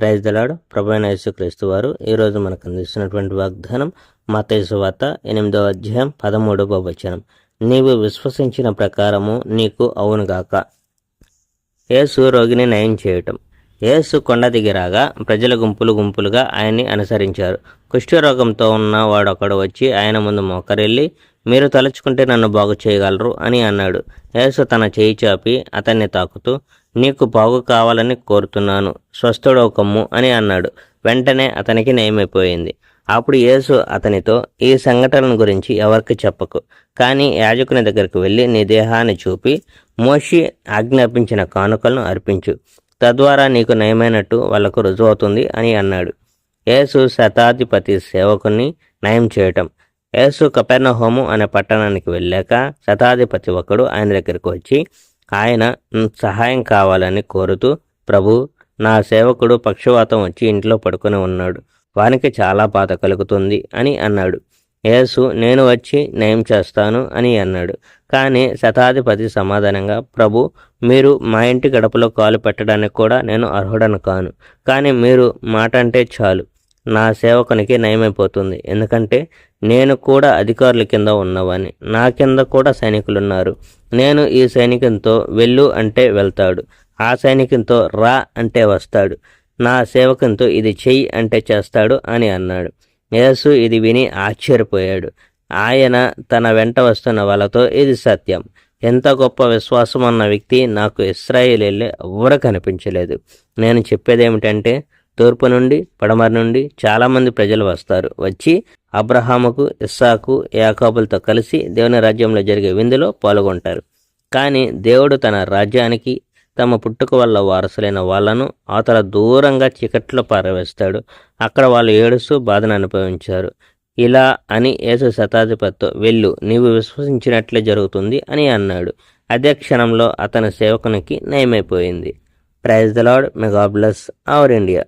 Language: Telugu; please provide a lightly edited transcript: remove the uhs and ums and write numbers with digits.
Praise the lord. ప్రభువైన యేసుక్రీస్తు వారు ఈరోజు మనకు అందిస్తున్నటువంటి వాగ్దానం మత్తయి సువార్త 8వ అధ్యాయం 13వ వచనం. నీవు విశ్వసించిన ప్రకారము నీకు అవునుగాక. యేసు రోగిని నయం చేయటం. యేసు కొండ దిగి రాగా ప్రజల గుంపులు గుంపులుగా ఆయన్ని అనుసరించారు. కుష్ఠరోగంతో ఉన్న వాడొకడు వచ్చి ఆయన ముందు మోకరిల్లి, మీరు తలుచుకుంటే నన్ను బాగు చేయగలరు అని అన్నాడు. యేసు తన చేయి చాపి అతన్ని తాకుతూ, నీకు బాగు కావాలని కోరుతున్నాను, స్వస్థుడవు కమ్ము అని అన్నాడు. వెంటనే అతనికి నయమైపోయింది. అప్పుడు యేసు అతనితో, ఈ సంఘటనల గురించి ఎవరికి చెప్పకు, కానీ యాజకుని దగ్గరికి వెళ్ళి నీ దేహాన్ని చూపి మోషే ఆజ్ఞాపించిన కానుకలను అర్పించు, తద్వారా నీకు నయమైనట్టు వాళ్లకు రుజువవుతుంది అని అన్నాడు. యేసు శతాధిపతి సేవకుని నయం చేయటం. యేసు కపెర్నహూము అనే పట్టణానికి వెళ్ళాక శతాధిపతి ఒకడు ఆయన దగ్గరికి వచ్చి ఆయన సహాయం కావాలని కోరుతూ, ప్రభు, నా సేవకుడు పక్షవాతం వచ్చి ఇంట్లో పడుకొని ఉన్నాడు, వానికి చాలా బాధ కలుగుతుంది అని అన్నాడు. యేసు, నేను వచ్చి నయం చేస్తాను అని అన్నాడు. కానీ శతాధిపతి సమాధానంగా, ప్రభు, మీరు మా ఇంటి గడపలో కాలు పెట్టడానికి కూడా నేను అర్హుడను కాను, కానీ మీరు మాట అంటే చాలు, నా సేవకునికి నయమైపోతుంది. ఎందుకంటే నేను కూడా అధికారుల కింద ఉన్నవాని, నా కింద కూడా సైనికులున్నారు. నేను ఈ సైనికునితో వెళ్ళు అంటే వెళ్తాడు, ఆ సైనికునితో రా అంటే వస్తాడు, నా సేవకునితో ఇది చెయ్యి అంటే చేస్తాడు అని అన్నాడు. యేసు ఇది విని ఆశ్చర్యపోయాడు. ఆయన తన వెంట వస్తున్న వాళ్ళతో, ఇది సత్యం, ఎంత గొప్ప విశ్వాసం ఉన్న వ్యక్తి నాకు ఇశ్రాయేలీయుల్లో ఎవ్వరూ కనిపించలేదు. నేను చెప్పేదేమిటంటే, తూర్పు నుండి పడమర నుండి చాలామంది ప్రజలు వస్తారు, వచ్చి అబ్రహాముకు, ఇస్సాకు, యాకోబులతో కలిసి దేవుని రాజ్యంలో జరిగే విందులో పాల్గొంటారు. కానీ దేవుడు తన రాజ్యానికి తమ పుట్టుక వల్ల వారసులైన వాళ్లను అవతల దూరంగా చీకట్లో పారవేస్తాడు. అక్కడ వాళ్ళు ఏడుస్తూ బాధను అనుభవించారు. ఇలా అని యేసు శతాధిపతితో, వెళ్ళు, నీవు విశ్వసించినట్లే జరుగుతుంది అని అన్నాడు. అదే క్షణంలో అతని సేవకునికి నయమైపోయింది. Praise the lord. May god bless our India.